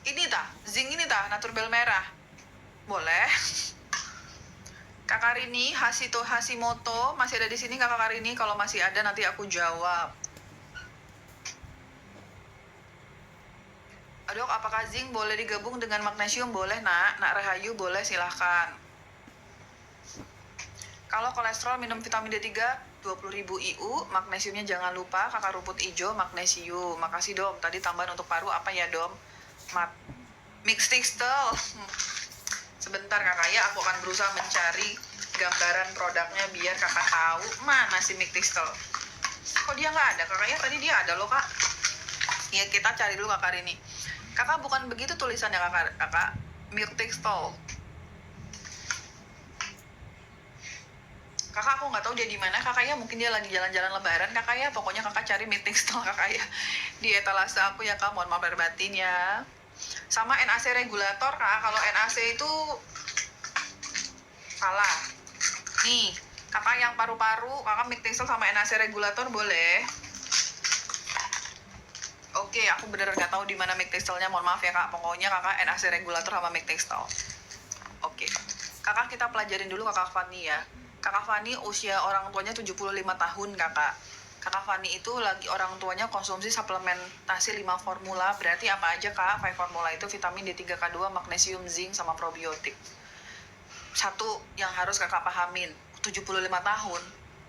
Ini tah, zinc ini tah, naturbel merah. Boleh. Kakak Rini, Hashimoto masih ada di sini Kakak Rini? Kalau masih ada nanti aku jawab. Dok, apakah zinc boleh digabung dengan magnesium? Boleh, Nak. Nak Rahayu boleh, silahkan. Kalau kolesterol minum vitamin D3 20.000 IU, magnesiumnya jangan lupa kakak rumput hijau magnesium. Makasih Dom, tadi tambahan untuk paru apa ya Dom? Mixed Tixtel. Sebentar kakak ya, aku akan berusaha mencari gambaran produknya biar kakak tahu mana si Mixed Tixtel. Kok dia nggak ada kakak ya? Tadi dia ada loh kak. Ya kita cari dulu kakak ini. Kakak bukan begitu tulisannya kakak. Milk Tixtel. Kakak aku nggak tahu dia di mana kakak ya, mungkin dia lagi jalan-jalan lebaran kakak ya. Pokoknya kakak cari meeting stall kakak ya di etalase aku ya kak, mohon maaf lahir batin ya. Sama NAC regulator kak, kalau NAC itu salah nih kakak. Yang paru-paru kakak meeting stall sama NAC regulator boleh. Oke, aku bener nggak tahu di mana meeting stallnya, mohon maaf ya kak. Pokoknya kakak NAC regulator sama meeting stall. Oke, kakak kita pelajarin dulu kakak Fani ya. Kakak Fani usia orang tuanya 75 tahun kakak. Kakak Fani itu lagi orang tuanya konsumsi suplementasi 5 formula. Berarti apa aja kak? 5 formula itu vitamin D3K2, magnesium, zinc, sama probiotik. Satu yang harus kakak pahamin, 75 tahun,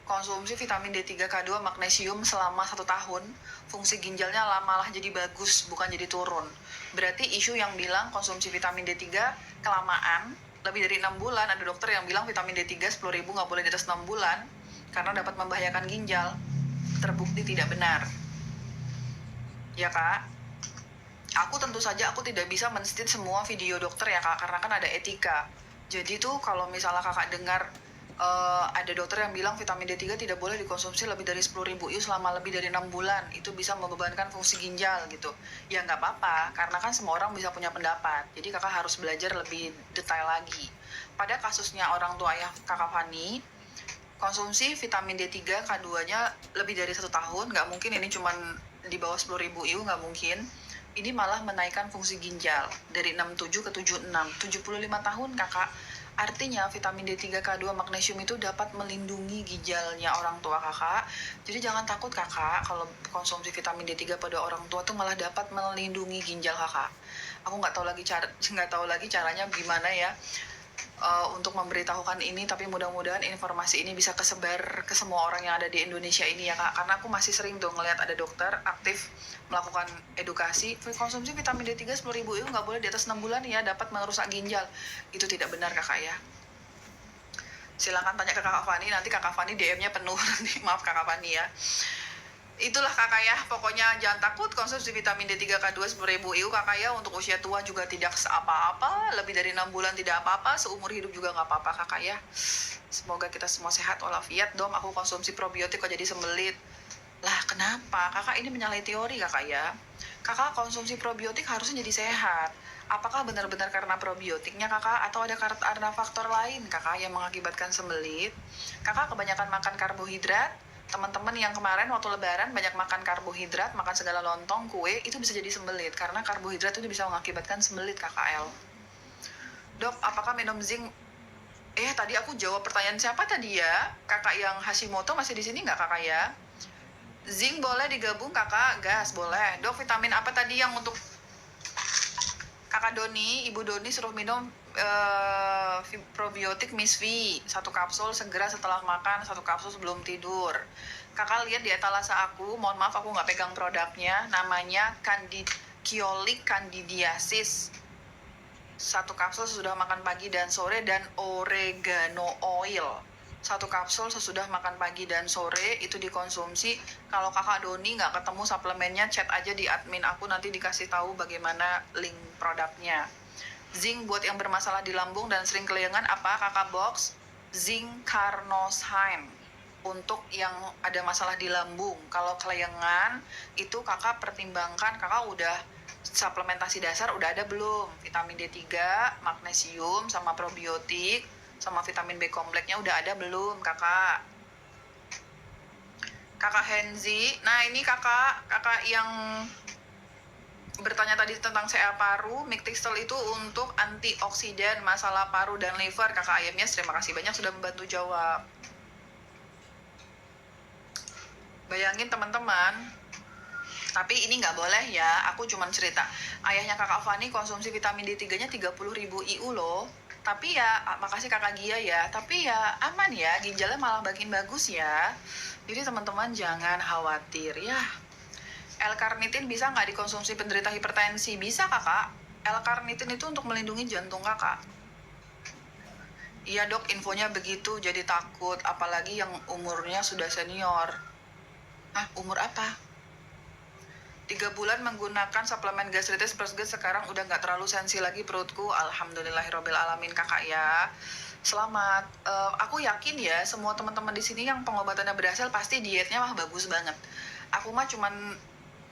konsumsi vitamin D3K2 magnesium selama 1 tahun, fungsi ginjalnya malah jadi bagus, bukan jadi turun. Berarti isu yang bilang konsumsi vitamin D3 kelamaan, lebih dari 6 bulan, ada dokter yang bilang vitamin D3 10.000 nggak boleh di atas 6 bulan, karena dapat membahayakan ginjal. Terbukti tidak benar. Ya kak? Aku tentu saja aku tidak bisa menstit semua video dokter ya kak, karena kan ada etika. Jadi tuh kalau misalnya kakak dengar ada dokter yang bilang vitamin D3 tidak boleh dikonsumsi lebih dari 10.000 IU selama lebih dari 6 bulan, itu bisa membebankan fungsi ginjal gitu. Ya nggak apa-apa, karena kan semua orang bisa punya pendapat. Jadi kakak harus belajar lebih detail lagi. Pada kasusnya orang tua ayah kakak Fani, konsumsi vitamin D3 K2-nya lebih dari 1 tahun, nggak mungkin ini cuma di bawah 10.000 IU, nggak mungkin. Ini malah menaikkan fungsi ginjal dari 67 ke 76. 75 tahun kakak. Artinya vitamin D3 K2 magnesium itu dapat melindungi ginjalnya orang tua kakak. Jadi jangan takut kakak kalau konsumsi vitamin D3 pada orang tua tuh malah dapat melindungi ginjal kakak. Aku nggak tahu lagi caranya gimana ya untuk memberitahukan ini, tapi mudah-mudahan informasi ini bisa kesebar ke semua orang yang ada di Indonesia ini ya kak, karena aku masih sering tuh ngelihat ada dokter aktif melakukan edukasi konsumsi vitamin D3 10.000 IU nggak boleh di atas 6 bulan ya, dapat merusak ginjal. Itu tidak benar kakak ya. Silakan tanya ke kakak Fani, nanti kakak Fani DM-nya penuh nanti, maaf kakak Fani ya. Itulah kakak ya, pokoknya jangan takut konsumsi vitamin D3K2 10.000 IU kakak ya. Untuk usia tua juga tidak apa-apa, lebih dari 6 bulan tidak apa-apa, seumur hidup juga nggak apa-apa kakak ya. Semoga kita semua sehat walafiat. Dom, aku konsumsi probiotik kok jadi sembelit. Lah kenapa? Kakak ini menyalahi teori kakak ya. Kakak konsumsi probiotik harusnya jadi sehat. Apakah benar-benar karena probiotiknya kakak, atau ada faktor lain kakak yang mengakibatkan sembelit? Kakak kebanyakan makan karbohidrat. Teman-teman yang kemarin waktu lebaran banyak makan karbohidrat, makan segala lontong, kue, itu bisa jadi sembelit. Karena karbohidrat itu bisa mengakibatkan sembelit KKL. Dok, apakah minum zinc? Tadi aku jawab pertanyaan siapa tadi ya? Kakak yang Hashimoto masih di sini nggak kakak ya? Zinc boleh digabung kakak, gas boleh. Dok, vitamin apa tadi yang untuk kakak Doni, ibu Doni suruh minum probiotik Miss V, 1 kapsul segera setelah makan, 1 kapsul sebelum tidur. Kakak lihat di etalase aku, mohon maaf aku nggak pegang produknya, namanya Kiolik Candidiasis, 1 kapsul sesudah makan pagi dan sore, dan oregano oil, 1 kapsul sesudah makan pagi dan sore, itu dikonsumsi. Kalau kakak Doni nggak ketemu suplemennya, chat aja di admin aku, nanti dikasih tahu bagaimana link produknya. Zinc buat yang bermasalah di lambung dan sering kelayangan apa kakak box? Zinc carnosine untuk yang ada masalah di lambung. Kalau kelayangan itu kakak pertimbangkan, kakak udah suplementasi dasar udah ada belum? Vitamin D3, magnesium, sama probiotik, sama vitamin B kompleksnya udah ada belum kakak? Kakak Henzi, nah ini kakak yang bertanya tadi tentang CA paru, Mictextel itu untuk antioksidan masalah paru dan liver. Kakak Ayamnya terima kasih banyak sudah membantu jawab. Bayangin teman-teman, tapi ini nggak boleh ya, aku cuman cerita. Ayahnya kakak Fani konsumsi vitamin D3-nya 30.000 IU loh. Tapi ya, makasih kakak Gia ya, tapi ya aman ya, ginjalnya malah makin bagus ya. Jadi teman-teman jangan khawatir ya. L-carnitin bisa nggak dikonsumsi penderita hipertensi? Bisa kakak. L-carnitin itu untuk melindungi jantung kakak. Iya dok, infonya begitu, jadi takut. Apalagi yang umurnya sudah senior. Hah, umur apa? 3 bulan menggunakan suplemen gastritis Persget, sekarang udah nggak terlalu sensi lagi perutku. Alhamdulillahirobbilalamin kakak ya. Selamat. Aku yakin ya semua teman-teman di sini yang pengobatannya berhasil pasti dietnya mah bagus banget. Aku mah cuman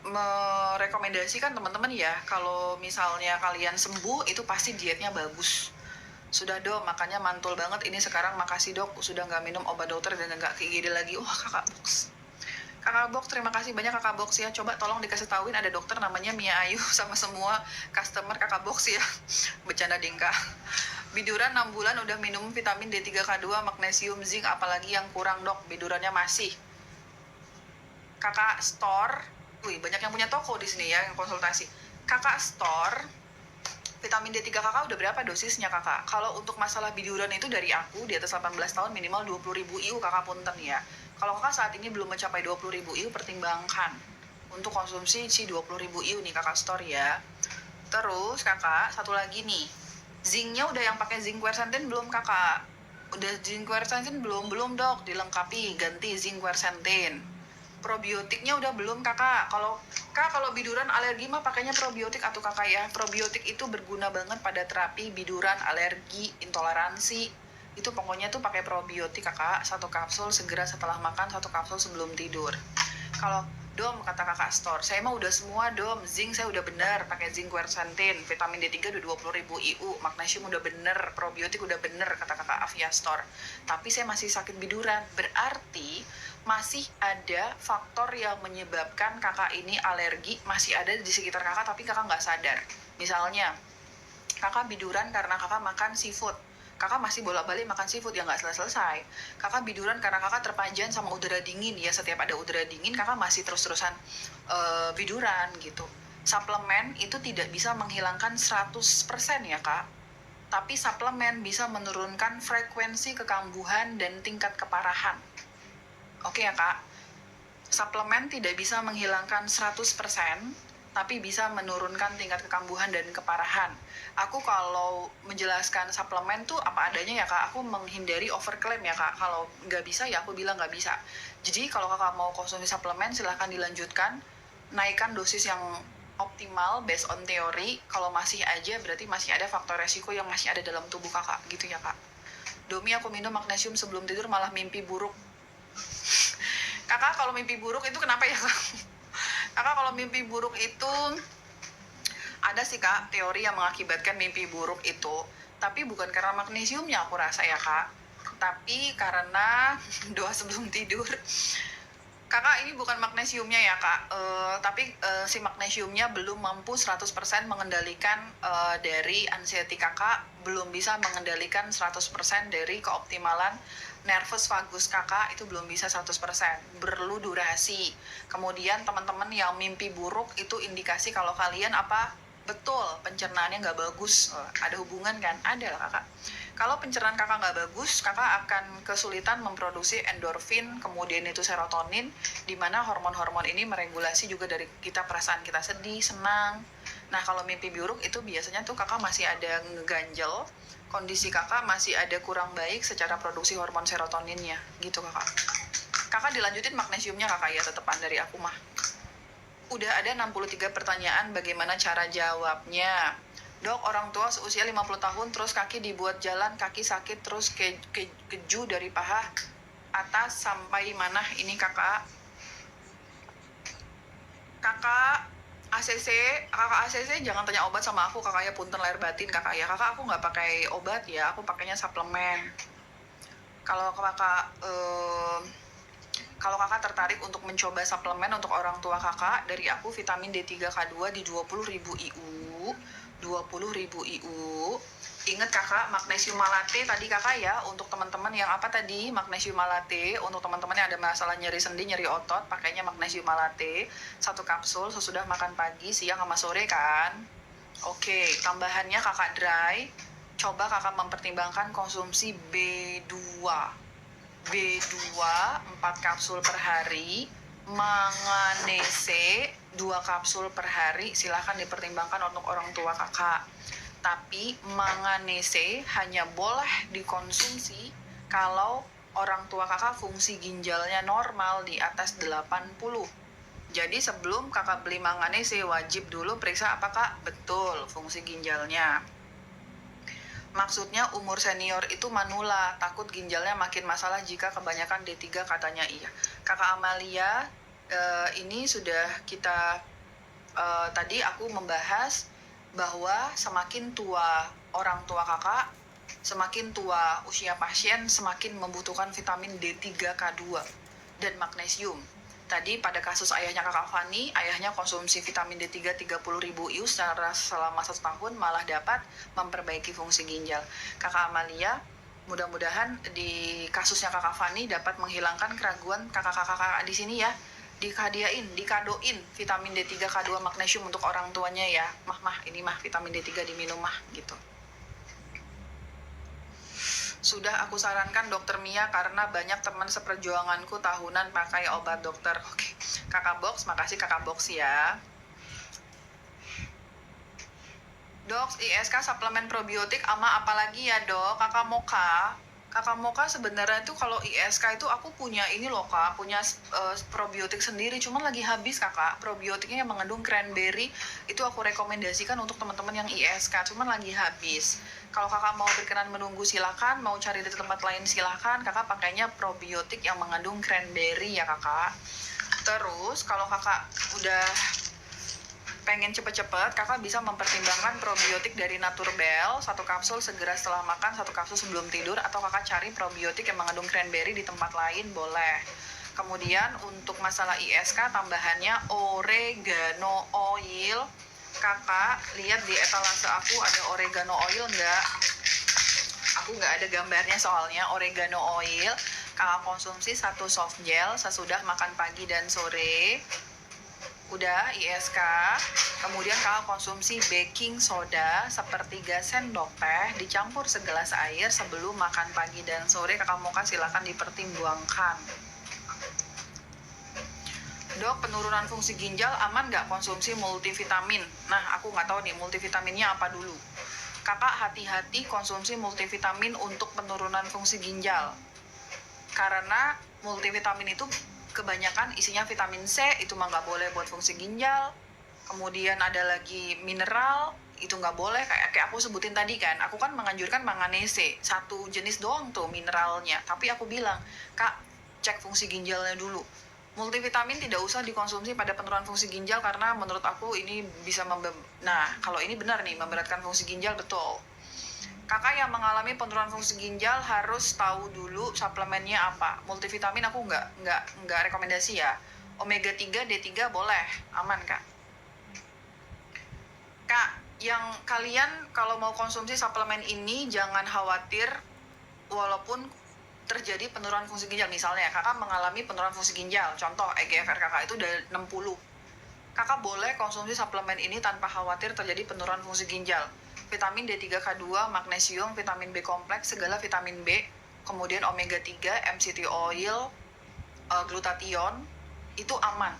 merekomendasikan teman-teman ya, kalau misalnya kalian sembuh itu pasti dietnya bagus. Sudah dok, makanya mantul banget ini sekarang. Makasih dok, sudah nggak minum obat dokter dan nggak IGD lagi. Wah kakak box. Kakak Box, terima kasih banyak Kakak Box ya. Coba tolong dikasih tauin ada dokter namanya Mia Ayu sama semua customer Kakak Box ya. Bercanda Dingka. Biduran 6 bulan udah minum vitamin D3K2, magnesium, zinc, apalagi yang kurang dok? Bidurannya masih. Kakak Store, wih banyak yang punya toko di sini ya yang konsultasi. Kakak Store, vitamin D3 kakak udah berapa dosisnya kakak? Kalau untuk masalah biduran itu dari aku di atas 18 tahun minimal 20.000 IU kakak punten ya. Kalau kakak saat ini belum mencapai 20.000 IU, pertimbangkan untuk konsumsi si 20.000 IU nih kakak store ya. Terus kakak, satu lagi nih, zincnya udah yang pakai zinc quercetin belum kakak? Udah zinc quercetin belum dok, dilengkapi ganti zinc quercetin. Probiotiknya udah belum kakak? Kalau biduran alergi mah pakainya probiotik atau kakak ya. Probiotik itu berguna banget pada terapi biduran, alergi, intoleransi. Itu pokoknya tuh pakai probiotik kakak, 1 kapsul segera setelah makan, 1 kapsul sebelum tidur. Kalau dom kata kakak store, saya mah udah semua dom, zinc saya udah bener, pakai zinc quercetin, vitamin D3 udah 20.000 IU, magnesium udah bener, probiotik udah bener kata kakak Avia store. Tapi saya masih sakit biduran, berarti masih ada faktor yang menyebabkan kakak ini alergi, masih ada di sekitar kakak tapi kakak nggak sadar. Misalnya kakak biduran karena kakak makan seafood, kakak masih bolak-balik makan seafood yang nggak selesai. Kakak biduran karena kakak terpanjang sama udara dingin ya, setiap ada udara dingin kakak masih terus-terusan biduran gitu. Suplemen itu tidak bisa menghilangkan 100% ya kak, tapi suplemen bisa menurunkan frekuensi kekambuhan dan tingkat keparahan. Oke ya kak, suplemen tidak bisa menghilangkan 100%, tapi bisa menurunkan tingkat kekambuhan dan keparahan. Aku kalau menjelaskan suplemen tuh apa adanya ya kak, aku menghindari overclaim ya kak. Kalau nggak bisa ya aku bilang nggak bisa. Jadi kalau kakak mau konsumsi suplemen silahkan dilanjutkan, naikkan dosis yang optimal based on teori. Kalau masih aja berarti masih ada faktor resiko yang masih ada dalam tubuh kakak gitu ya kak. Domi, aku minum magnesium sebelum tidur malah mimpi buruk. Kakak kalau mimpi buruk itu kenapa ya kak? Kakak kalau mimpi buruk itu ada sih kak teori yang mengakibatkan mimpi buruk itu, tapi bukan karena magnesiumnya aku rasa ya kak, tapi karena doa sebelum tidur. Kakak ini bukan magnesiumnya ya kak, tapi si magnesiumnya belum mampu 100% mengendalikan dari anxiety kakak, belum bisa mengendalikan 100% dari keoptimalan nervous vagus kakak, itu belum bisa 100%, perlu durasi. Kemudian teman-teman yang mimpi buruk itu indikasi kalau kalian apa? Betul, pencernaannya nggak bagus. Ada hubungan kan? Ada lah kakak. Kalau pencernaan kakak nggak bagus, kakak akan kesulitan memproduksi endorfin, kemudian itu serotonin, di mana hormon-hormon ini meregulasi juga dari kita perasaan kita sedih, senang. Nah kalau mimpi buruk itu biasanya tuh kakak masih ada ngeganjel, kondisi kakak masih ada kurang baik secara produksi hormon serotoninnya, gitu kakak. Kakak dilanjutin magnesiumnya kakak ya, tetepan dari aku mah. Udah ada 63 pertanyaan, bagaimana cara jawabnya? Dok, orang tua seusia 50 tahun terus kaki dibuat jalan, kaki sakit terus keju dari paha atas sampai mana ini kakak? Kakak ACC jangan tanya obat sama aku kakak ya, punten lahir batin kakak ya. Kakak aku nggak pakai obat ya, aku pakainya suplemen. Kalau kakak Kalau kakak tertarik untuk mencoba suplemen untuk orang tua kakak, dari aku vitamin D3K2 di 20.000 IU. 20.000 IU. Ingat kakak, magnesium malate tadi kakak ya, untuk teman-teman yang apa tadi, magnesium malate, untuk teman-teman yang ada masalah nyeri sendi, nyeri otot, pakainya magnesium malate, 1 kapsul sesudah makan pagi, siang, sama sore kan. Oke, tambahannya kakak dry, coba kakak mempertimbangkan konsumsi B2. B2 4 kapsul per hari, manganese 2 kapsul per hari, silahkan dipertimbangkan untuk orang tua kakak. Tapi manganese hanya boleh dikonsumsi kalau orang tua kakak fungsi ginjalnya normal di atas 80. Jadi sebelum kakak beli manganese, wajib dulu periksa apakah betul fungsi ginjalnya. Maksudnya umur senior itu manula, takut ginjalnya makin masalah jika kebanyakan D3 katanya iya. Kakak Amalia, ini sudah kita, tadi aku membahas bahwa semakin tua orang tua kakak, semakin tua usia pasien, semakin membutuhkan vitamin D3K2 dan magnesium. Tadi pada kasus ayahnya kakak Fani, ayahnya konsumsi vitamin D3 30.000 IU selama 1 tahun, malah dapat memperbaiki fungsi ginjal. Kakak Amalia, mudah-mudahan di kasusnya kakak Fani dapat menghilangkan keraguan kakak-kakak di sini ya. Dikadoin vitamin D3K2 magnesium untuk orang tuanya ya. Ini vitamin D3 diminum gitu. Sudah aku sarankan dokter Mia karena banyak teman seperjuanganku tahunan pakai obat dokter. Oke, kakak Box, makasih kakak Box ya. Dok, ISK suplemen probiotik ama apalagi ya dok? Kakak Moka sebenarnya tuh kalau ISK itu aku punya ini loh kak, punya probiotik sendiri, cuman lagi habis kakak. Probiotiknya yang mengandung cranberry, itu aku rekomendasikan untuk teman-teman yang ISK, cuman lagi habis. Kalau kakak mau berkenan menunggu silakan, mau cari di tempat lain silakan, kakak pakainya probiotik yang mengandung cranberry ya kakak. Terus kalau kakak udah pengen cepet-cepet, kakak bisa mempertimbangkan probiotik dari Naturbell, 1 kapsul segera setelah makan, 1 kapsul sebelum tidur, atau kakak cari probiotik yang mengandung cranberry di tempat lain, boleh. Kemudian untuk masalah ISK, tambahannya oregano oil. Kakak lihat di etalase aku ada oregano oil nggak? Aku nggak ada gambarnya soalnya. Oregano oil, kakak konsumsi 1 soft gel sesudah makan pagi dan sore. Udah ISK, kemudian kakak konsumsi baking soda 1/3 sendok teh dicampur segelas air sebelum makan pagi dan sore. Kakak Moka silakan dipertimbangkan. Dok, penurunan fungsi ginjal aman nggak konsumsi multivitamin? Nah, aku nggak tahu nih multivitaminnya apa dulu. Kakak hati-hati konsumsi multivitamin untuk penurunan fungsi ginjal. Karena multivitamin itu kebanyakan isinya vitamin C, itu mah nggak boleh buat fungsi ginjal. Kemudian ada lagi mineral, itu nggak boleh, kayak aku sebutin tadi kan. Aku kan menganjurkan manganese, 1 jenis doang tuh mineralnya. Tapi aku bilang, kak, cek fungsi ginjalnya dulu. Multivitamin tidak usah dikonsumsi pada penurunan fungsi ginjal karena menurut aku ini bisa kalau ini benar nih, memberatkan fungsi ginjal, betul. Kakak yang mengalami penurunan fungsi ginjal harus tahu dulu suplemennya apa. Multivitamin aku nggak rekomendasi ya. Omega 3, D3 boleh, aman kak. Kak, yang kalian kalau mau konsumsi suplemen ini jangan khawatir walaupun terjadi penurunan fungsi ginjal. Misalnya kakak mengalami penurunan fungsi ginjal, contoh EGFR kakak itu udah 60. Kakak boleh konsumsi suplemen ini tanpa khawatir terjadi penurunan fungsi ginjal. Vitamin D3K2, magnesium, vitamin B kompleks, segala vitamin B, kemudian omega 3, MCT oil, glutathione, itu aman.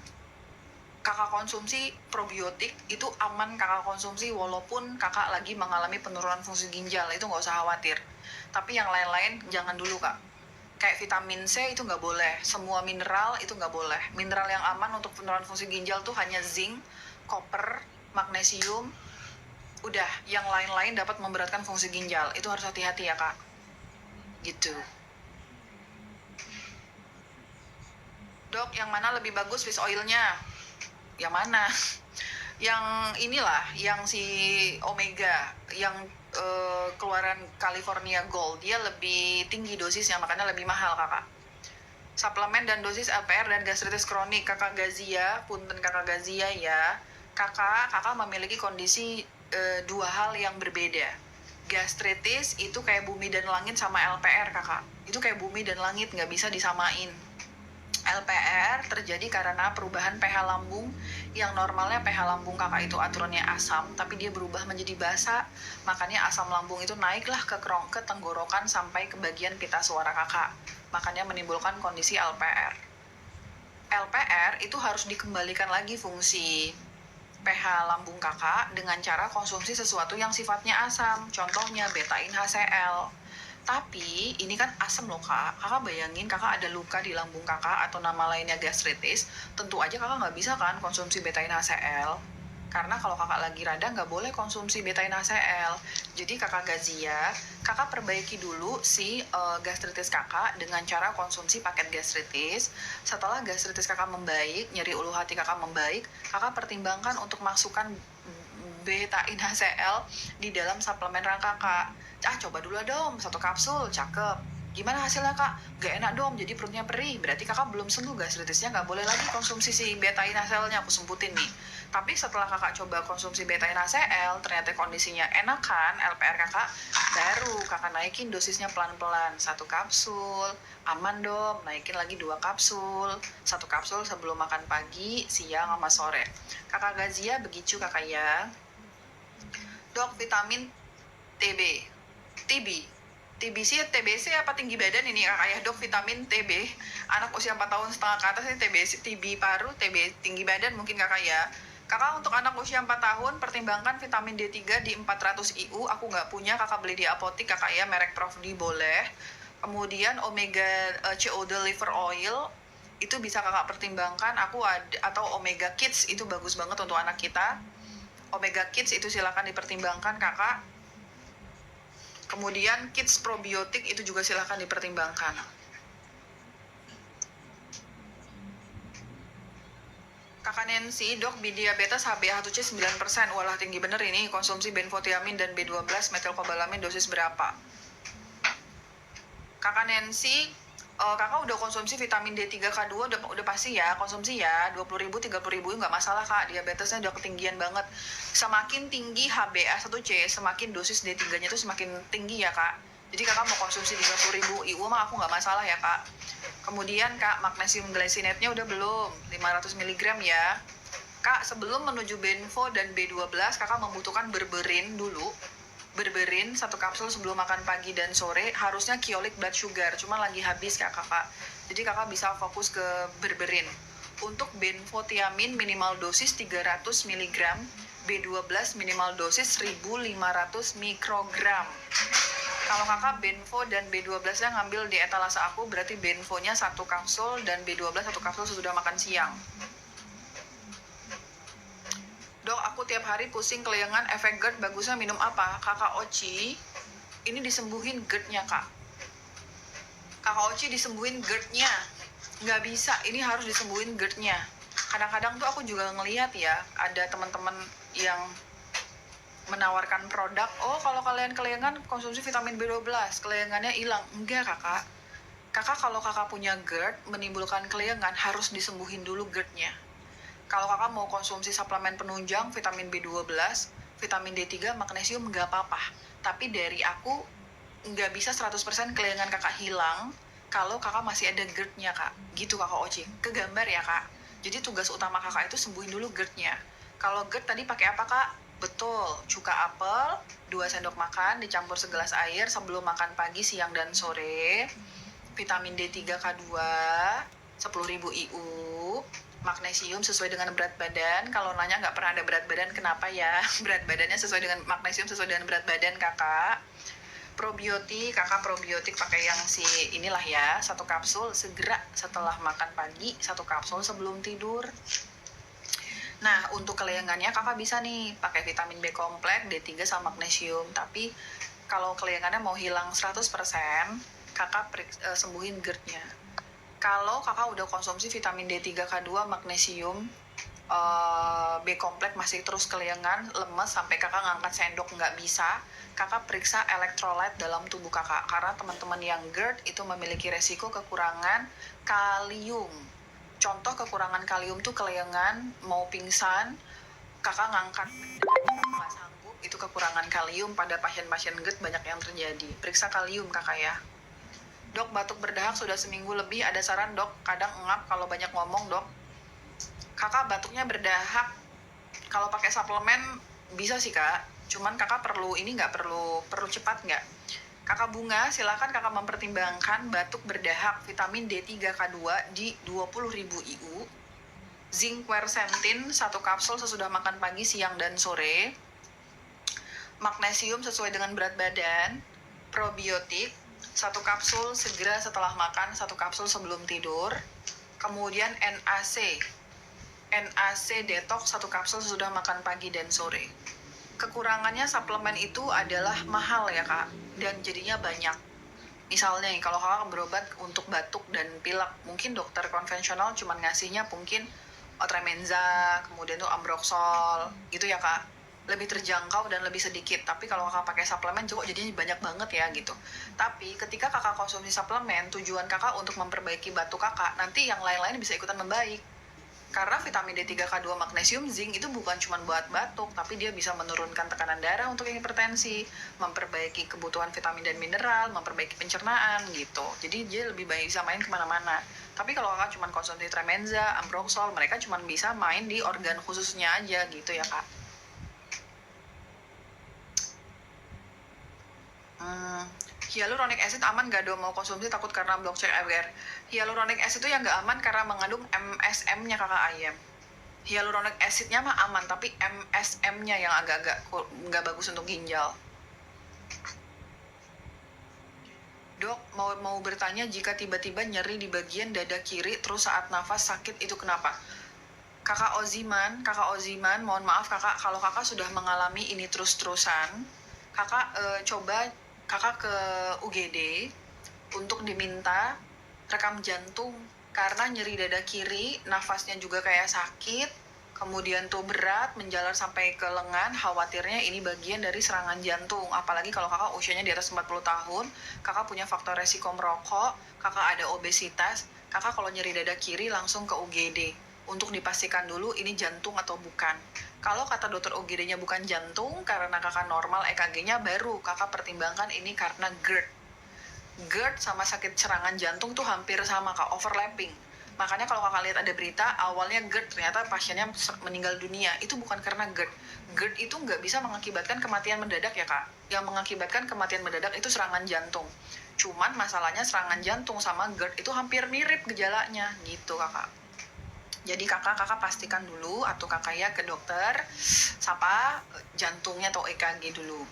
Kakak konsumsi probiotik, itu aman kakak konsumsi walaupun kakak lagi mengalami penurunan fungsi ginjal, itu nggak usah khawatir. Tapi yang lain-lain jangan dulu kak. Kayak vitamin C itu nggak boleh, semua mineral itu nggak boleh. Mineral yang aman untuk penurunan fungsi ginjal tuh hanya zinc, koper, magnesium. Udah, yang lain-lain dapat memberatkan fungsi ginjal. Itu harus hati-hati ya kak. Gitu. Dok, yang mana lebih bagus fish oilnya? Yang mana? Yang inilah, yang si Omega, yang keluaran California Gold, dia lebih tinggi dosisnya, makanya lebih mahal kakak. Suplemen dan dosis LPR dan gastritis kronik. Kakak Gazia, punten Kakak Gazia ya. Kakak memiliki kondisi dua hal yang berbeda. Gastritis itu kayak bumi dan langit sama LPR kakak. Itu kayak bumi dan langit, nggak bisa disamain. LPR terjadi karena perubahan pH lambung yang normalnya pH lambung kakak itu aturannya asam, tapi dia berubah menjadi basa, makanya asam lambung itu naiklah ke tenggorokan sampai ke bagian pita suara kakak, makanya menimbulkan kondisi LPR. LPR itu harus dikembalikan lagi fungsi pH lambung kakak dengan cara konsumsi sesuatu yang sifatnya asam, contohnya betain HCl. Tapi ini kan asam loh kak, kakak bayangin kakak ada luka di lambung kakak atau nama lainnya gastritis, tentu aja kakak nggak bisa kan konsumsi betain HCl. Karena kalau kakak lagi radang nggak boleh konsumsi betain HCl. Jadi kakak Gazia, kakak perbaiki dulu si gastritis kakak dengan cara konsumsi paket gastritis. Setelah gastritis kakak membaik, nyeri ulu hati kakak membaik, kakak pertimbangkan untuk masukkan betain HCl di dalam suplemen rangka kakak. Coba dulu dong, 1 kapsul, cakep. Gimana hasilnya kak? Gak enak dong, jadi perutnya perih. Berarti kakak belum sembuh gastritisnya, gak boleh lagi konsumsi si betain HCl-nya, aku semputin nih. Tapi setelah kakak coba konsumsi betain HCl, ternyata kondisinya enak kan, LPR kakak, baru kakak naikin dosisnya pelan-pelan. 1 kapsul, aman dong, naikin lagi 2 kapsul. 1 kapsul sebelum makan pagi, siang, sama sore. Kakak Gazia begitu kakak ya. Dok, vitamin TBC apa tinggi badan ini kakak ya dok, vitamin TB anak usia 4 tahun setengah ke atas ini TB paru, TB tinggi badan mungkin kakak ya. Kakak untuk anak usia 4 tahun pertimbangkan vitamin D3 di 400 IU, aku nggak punya, kakak beli di apotik kakak ya, merek Prof D boleh. Kemudian omega COD liver oil itu bisa kakak pertimbangkan, aku ada, atau omega kids itu bagus banget untuk anak kita. Omega kids itu silakan dipertimbangkan kakak. Kemudian kids probiotik itu juga silahkan dipertimbangkan. Kakak Nancy, dok, diabetes HbA1c 9%. Walah tinggi bener ini, konsumsi benfotiamin dan B12 metilkobalamin dosis berapa? Kakak Nancy, kakak udah konsumsi vitamin D3K2 udah pasti ya, konsumsi ya, 20.000 30.000 nggak masalah kak, diabetesnya udah ketinggian banget. Semakin tinggi HbA1c, semakin dosis D3-nya tuh semakin tinggi ya kak. Jadi kakak mau konsumsi 30.000 IU mah aku nggak masalah ya kak. Kemudian kak, magnesium glycinate-nya udah belum, 500 mg ya. Kak, sebelum menuju benfo dan B12, kakak membutuhkan berberin dulu. Berberin 1 kapsul sebelum makan pagi dan sore, harusnya Kyolic blood sugar, cuma lagi habis kakak. Jadi kakak bisa fokus ke berberin. Untuk benfotiamin minimal dosis 300 mg, B12 minimal dosis 1500 mikrogram. Kalau kakak benfo dan B12-nya ngambil di etalase aku, berarti benfonya 1 kapsul dan B12 1 kapsul sesudah makan siang. Dok, aku tiap hari pusing kelayangan, efek GERD, bagusnya minum apa? Kakak Oci, ini disembuhin GERD-nya kak. Kakak Oci disembuhin GERD-nya. Nggak bisa, ini harus disembuhin GERD-nya. Kadang-kadang tuh aku juga ngeliat ya, ada teman-teman yang menawarkan produk, oh kalau kalian kelayangan konsumsi vitamin B12, kelayangannya hilang. Enggak kakak. Kakak kalau kakak punya GERD, menimbulkan kelayangan, harus disembuhin dulu GERD-nya. Kalau kakak mau konsumsi suplemen penunjang vitamin B12, vitamin D3, magnesium nggak apa-apa. Tapi dari aku nggak bisa 100% kelayangan kakak hilang kalau kakak masih ada GERD-nya kak. Gitu kakak Oci. Kegambar ya kak. Jadi tugas utama kakak itu sembuhin dulu GERD-nya. Kalau GERD tadi pakai apa kak? Betul, cuka apel 2 sendok makan dicampur segelas air sebelum makan pagi, siang, dan sore. Vitamin D3K2 10.000 IU. Magnesium sesuai dengan berat badan. Kalau nanya nggak pernah ada berat badan, kenapa ya? Berat badannya sesuai dengan magnesium, sesuai dengan berat badan kakak. Probiotik, kakak probiotik pakai yang si inilah ya, 1 kapsul segera setelah makan pagi, 1 kapsul sebelum tidur. Nah, untuk kelayangannya kakak bisa nih pakai vitamin B kompleks, D3 sama magnesium. Tapi kalau kelayangannya mau hilang 100%, kakak sembuhin GERD-nya. Kalau kakak udah konsumsi vitamin D3K2, magnesium, B kompleks masih terus keliengan, lemes sampai kakak ngangkat sendok nggak bisa, kakak periksa elektrolit dalam tubuh kakak. Karena teman-teman yang GERD itu memiliki resiko kekurangan kalium. Contoh kekurangan kalium tuh keliengan, mau pingsan, kakak ngangkat nggak sanggup, itu kekurangan kalium. Pada pasien-pasien GERD banyak yang terjadi. Periksa kalium kakak ya. Dok, batuk berdahak sudah seminggu lebih, ada saran dok? Kadang engap kalau banyak ngomong dok. Kakak batuknya berdahak, kalau pakai suplemen bisa sih kak, cuman kakak perlu ini nggak, perlu cepat nggak? Kakak Bunga, silakan kakak mempertimbangkan batuk berdahak vitamin D3K2 di 20.000 IU, zinc quercetin 1 kapsul sesudah makan pagi, siang, dan sore, magnesium sesuai dengan berat badan, probiotik 1 kapsul segera setelah makan, 1 kapsul sebelum tidur, kemudian NAC detox 1 kapsul sudah makan pagi dan sore. Kekurangannya suplemen itu adalah mahal ya kak, dan jadinya banyak. Misalnya kalau kakak berobat untuk batuk dan pilek, mungkin dokter konvensional cuma ngasihnya mungkin Otremenza, kemudian tuh Ambroxol gitu ya kak, lebih terjangkau dan lebih sedikit. Tapi kalau kakak pakai suplemen juga jadinya banyak banget ya gitu. Tapi ketika kakak konsumsi suplemen, tujuan kakak untuk memperbaiki batuk kakak, nanti yang lain-lain bisa ikutan membaik. Karena vitamin D3K2, magnesium, zinc itu bukan cuma buat batuk, tapi dia bisa menurunkan tekanan darah untuk hipertensi, memperbaiki kebutuhan vitamin dan mineral, memperbaiki pencernaan gitu. Jadi dia lebih baik bisa main kemana-mana. Tapi kalau kakak cuma konsumsi Tremenza, Ambroxol, mereka cuma bisa main di organ khususnya aja gitu ya kak. Hyaluronic acid aman nggak dong mau konsumsi, takut karena block check air. Hyaluronic acid itu yang nggak aman karena mengandung MSM-nya kakak ayam. Hyaluronic acid-nya mah aman, tapi MSM-nya yang agak-agak nggak bagus untuk ginjal. Dok, mau bertanya, jika tiba-tiba nyeri di bagian dada kiri terus saat nafas sakit itu kenapa? Kakak Oziman, mohon maaf kakak, kalau kakak sudah mengalami ini terus-terusan, kakak coba kakak ke UGD untuk diminta rekam jantung, karena nyeri dada kiri, nafasnya juga kayak sakit, kemudian tuh berat, menjalar sampai ke lengan, khawatirnya ini bagian dari serangan jantung. Apalagi kalau kakak usianya di atas 40 tahun, kakak punya faktor resiko merokok, kakak ada obesitas, kakak kalau nyeri dada kiri langsung ke UGD untuk dipastikan dulu ini jantung atau bukan. Kalau kata dokter UGD-nya bukan jantung, karena kakak normal EKG-nya, baru kakak pertimbangkan ini karena GERD. GERD sama sakit serangan jantung tuh hampir sama kak, overlapping. Makanya kalau kakak lihat ada berita, awalnya GERD, ternyata pasiennya meninggal dunia. Itu bukan karena GERD. GERD itu nggak bisa mengakibatkan kematian mendadak ya kak. Yang mengakibatkan kematian mendadak itu serangan jantung. Cuman masalahnya serangan jantung sama GERD itu hampir mirip gejalanya gitu kakak. Jadi kakak pastikan dulu atau kakak ya ke dokter siapa jantungnya atau EKG dulu.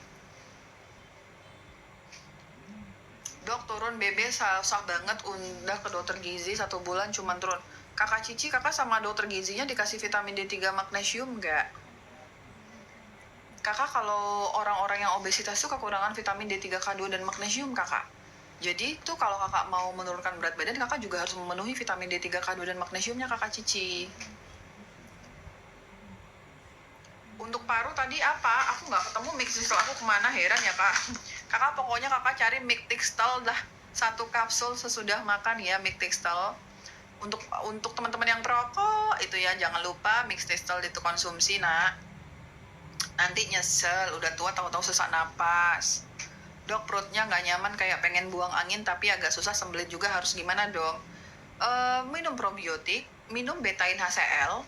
Dok, turun BB susah banget, udah ke dokter gizi 1 bulan cuman turun. Kakak Cici, kakak sama dokter gizinya dikasih vitamin D3 magnesium nggak? Kakak kalau orang-orang yang obesitas tuh kekurangan vitamin D3K2 dan magnesium kakak. Jadi tuh kalau kakak mau menurunkan berat badan, kakak juga harus memenuhi vitamin D3K2 dan magnesiumnya kakak Cici. Untuk paru tadi apa? Aku nggak ketemu Mixtistal aku kemana, heran ya kak. Kakak pokoknya kakak cari Mixtistal dah 1 kapsul sesudah makan ya Mixtistal. Untuk teman-teman yang perokok itu ya jangan lupa Mixtistal itu konsumsi nak. Nanti nyesel, udah tua tahu-tahu sesak napas. Dok, perutnya nggak nyaman kayak pengen buang angin tapi agak susah sembelit juga, harus gimana dok? Minum probiotik, minum betain HCl,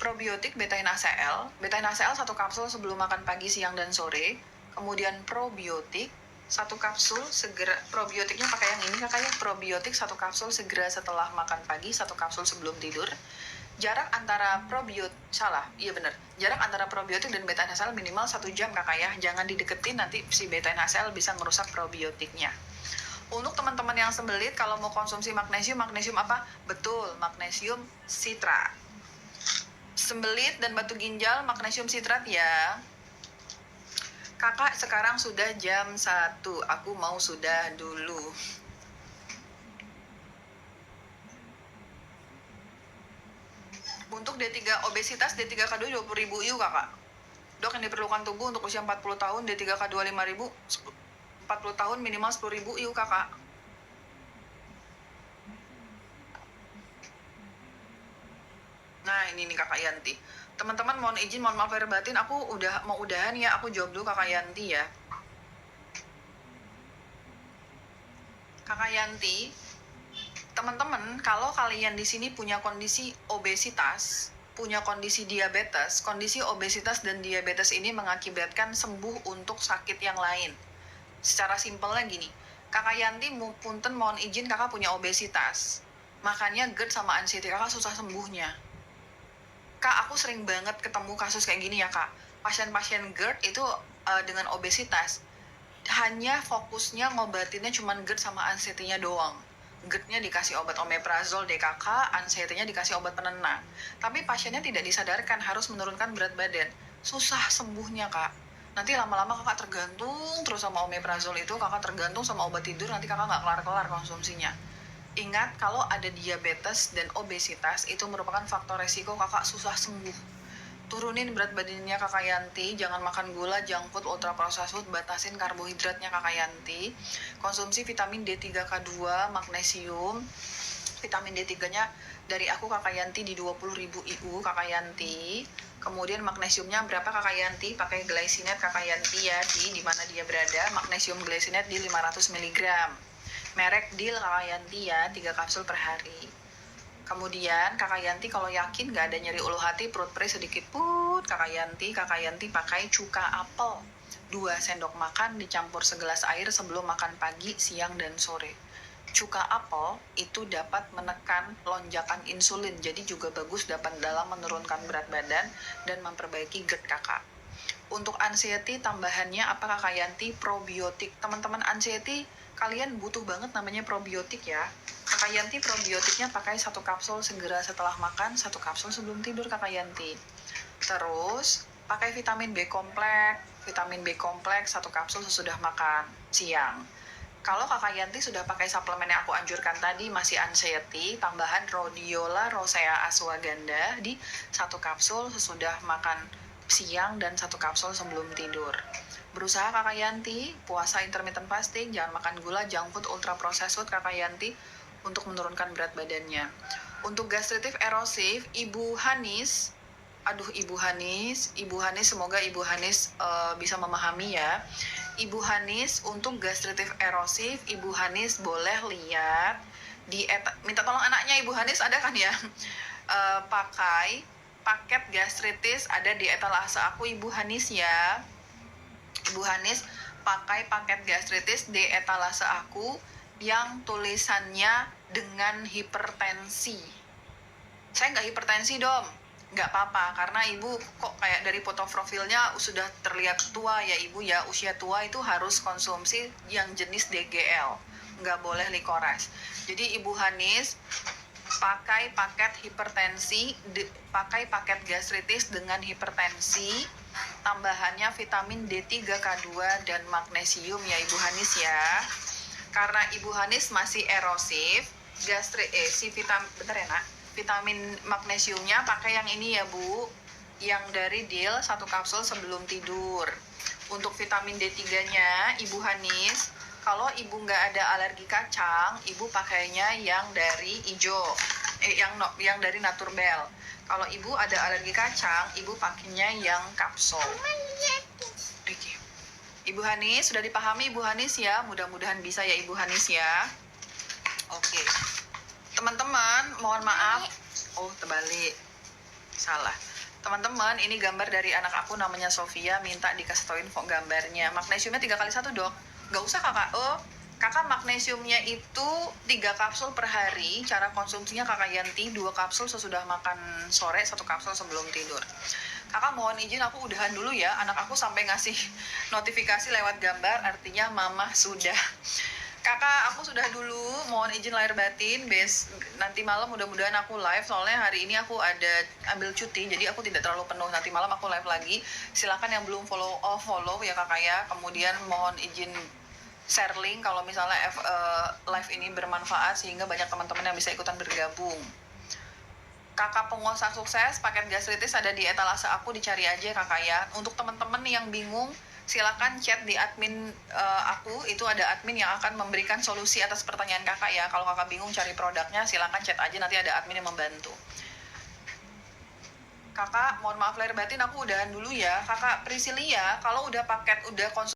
probiotik betain HCl 1 kapsul sebelum makan pagi, siang, dan sore. Kemudian probiotik 1 kapsul segera, probiotiknya pakai yang ini kakaknya, probiotik 1 kapsul segera setelah makan pagi, 1 kapsul sebelum tidur. Jarak antara jarak antara probiotik dan betain HCl minimal 1 jam kakak ya, jangan dideketin, nanti si betain HCl bisa merusak probiotiknya. Untuk teman-teman yang sembelit, kalau mau konsumsi magnesium apa? Betul, magnesium citrat. Sembelit dan batu ginjal, magnesium citrat ya. Kakak, sekarang sudah jam 1, aku mau sudah dulu. Untuk Untuk D3 obesitas, D3K2 20.000 IU kakak. Dok, yang diperlukan tubuh untuk usia 40 tahun, D3K2 5.000, 40 tahun minimal 10.000 IU kakak. Nah ini nih kakak Yanti. Teman-teman mohon izin, mohon maaf lahir batin, aku udah mau udahan ya, aku jawab dulu kakak Yanti ya. Kakak Yanti, teman-teman kalau kalian di sini punya kondisi obesitas, punya kondisi diabetes, kondisi obesitas dan diabetes ini mengakibatkan sembuh untuk sakit yang lain. Secara simpelnya gini, kakak Yanti punten mohon izin kakak punya obesitas, makanya GERD sama anxiety kakak susah sembuhnya. Kak, aku sering banget ketemu kasus kayak gini ya kak, pasien-pasien GERD itu dengan obesitas hanya fokusnya ngobatinnya cuman GERD sama anxiety-nya doang. GERD-nya dikasih obat omeprazol DKK, anxiety-nya dikasih obat penenang. Tapi pasiennya tidak disadarkan harus menurunkan berat badan. Susah sembuhnya kak. Nanti lama-lama kakak tergantung terus sama omeprazol itu, kakak tergantung sama obat tidur, nanti kakak nggak kelar-kelar konsumsinya. Ingat, kalau ada diabetes dan obesitas itu merupakan faktor resiko kakak susah sembuh. Turunin berat badannya kakak Yanti, jangan makan gula, junk food, ultra processed food, batasin karbohidratnya kakak Yanti. Konsumsi vitamin D3K2, magnesium. Vitamin D3-nya dari aku kakak Yanti di 20.000 IU kakak Yanti. Kemudian magnesiumnya berapa kakak Yanti? Pakai glycinate kakak Yanti ya, di mana dia berada. Magnesium glycinate di 500 mg. Merek Deal kakak Yanti ya, 3 kapsul per hari. Kemudian kakak Yanti kalau yakin gak ada nyeri ulu hati, perut perih sedikit pun, kakak Yanti pakai cuka apel 2 sendok makan dicampur segelas air sebelum makan pagi, siang, dan sore. Cuka apel itu dapat menekan lonjakan insulin, jadi juga bagus dapat dalam menurunkan berat badan dan memperbaiki GERD kakak. Untuk anxiety tambahannya apa kakak Yanti? Probiotik. Teman-teman anxiety kalian butuh banget namanya probiotik ya. Kakak Yanti probiotiknya pakai 1 kapsul segera setelah makan, 1 kapsul sebelum tidur kakak Yanti. Terus pakai vitamin B kompleks, 1 kapsul sesudah makan siang. Kalau kakak Yanti sudah pakai suplemen yang aku anjurkan tadi, masih anxiety, tambahan rhodiola rosea ashwagandha di 1 kapsul sesudah makan siang dan 1 kapsul sebelum tidur. Berusaha kakak Yanti, puasa intermittent fasting, jangan makan gula, junk food, ultra processed food kakak Yanti untuk menurunkan berat badannya. Untuk gastritis erosif, Ibu Hanis, Ibu Hanis, semoga Ibu Hanis bisa memahami ya. Ibu Hanis, untuk gastritis erosif, Ibu Hanis boleh lihat minta tolong anaknya Ibu Hanis, ada kan ya? Pakai paket gastritis ada di etalase aku Ibu Hanis ya. Ibu Hanis pakai paket gastritis di etalase aku yang tulisannya dengan hipertensi. Saya nggak hipertensi dong, nggak apa-apa, karena ibu kok kayak dari foto profilnya sudah terlihat tua ya ibu ya, usia tua itu harus konsumsi yang jenis DGL, nggak boleh likores. Jadi Ibu Hanis pakai paket hipertensi, pakai paket gastritis dengan hipertensi, tambahannya vitamin D3K2 dan magnesium ya Ibu Hanis ya. Karena Ibu Hanis masih erosif, vitamin magnesiumnya pakai yang ini ya Bu, yang dari Deal 1 kapsul sebelum tidur. Untuk vitamin D3-nya Ibu Hanis, kalau ibu nggak ada alergi kacang, ibu pakainya yang dari yang dari Naturbell. Kalau ibu ada alergi kacang, ibu pakainya yang kapsul. Oke. Ibu Hanis, sudah dipahami Ibu Hanis ya? Mudah-mudahan bisa ya Ibu Hanis ya. Oke. Teman-teman, mohon maaf. Oh, terbalik. Salah. Teman-teman, ini gambar dari anak aku namanya Sofia, minta dikasih tauin gambarnya. Magnesiumnya 3x1 dok. Nggak usah kakak. Kakak magnesiumnya itu 3 kapsul per hari. Cara konsumsinya kakak Yanti 2 kapsul sesudah makan sore, 1 kapsul sebelum tidur. Kakak mohon izin aku udahan dulu ya. Anak aku sampai ngasih notifikasi lewat gambar, artinya mama sudah. Kakak aku sudah dulu, mohon izin lahir batin. Nanti malam mudah-mudahan aku live, soalnya hari ini aku ada ambil cuti, jadi aku tidak terlalu penuh. Nanti malam aku live lagi. Silakan yang belum follow ya kakak ya. Kemudian mohon izin share link kalau misalnya live ini bermanfaat sehingga banyak teman-teman yang bisa ikutan bergabung. Kakak pengusaha sukses, paket gastritis ada di etalase aku, dicari aja kakak ya. Untuk teman-teman yang bingung, silakan chat di admin aku, itu ada admin yang akan memberikan solusi atas pertanyaan kakak ya. Kalau kakak bingung cari produknya, silakan chat aja, nanti ada admin yang membantu. Kakak, mohon maaf lahir batin, aku udahan dulu ya. Kakak Priscilia, kalau udah paket, udah